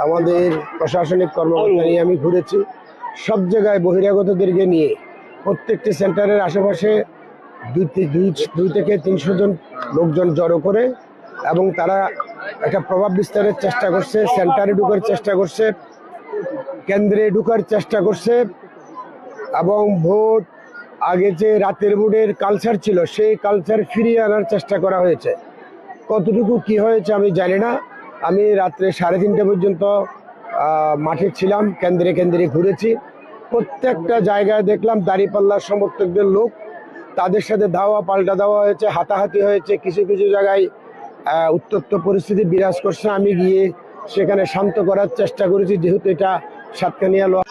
আমাদের প্রশাসনিক কর্মকর্তা নিয়ে আমি ঘুরেছি, সব জায়গায় বহিরাগতদেরকে নিয়ে প্রত্যেকটি সেন্টারের আশেপাশে 2 থেকে 300 জন লোকজন জড়ো করে এবং তারা একটা প্রভাব বিস্তারের চেষ্টা করছে, সেন্টারে ঢুকার চেষ্টা করছে, কেন্দ্রে ঢুকার চেষ্টা করছে এবং ভোট আগে যে রাতের ভোটের কালচার ছিল সেই কালচার ফিরিয়ে আনার চেষ্টা করা হয়েছে। কতটুকু কি হয়েছে আমি জানি না। আমি রাত্রে 3:30 পর্যন্ত মাঠে ছিলাম, কেন্দ্রে কেন্দ্রে ঘুরেছি। প্রত্যেকটা জায়গায় দেখলাম দাঁড়িপাল্লার সমর্থকদের লোক, তাদের সাথে ধাওয়া পাল্টা দেওয়া হয়েছে, হাতাহাতি হয়েছে, কিছু কিছু জায়গায় উত্তপ্ত পরিস্থিতি বিরাজ করছে। আমি গিয়ে সেখানে শান্ত করার চেষ্টা করেছি, যেহেতু এটা সাতকানিয়া লোয়া।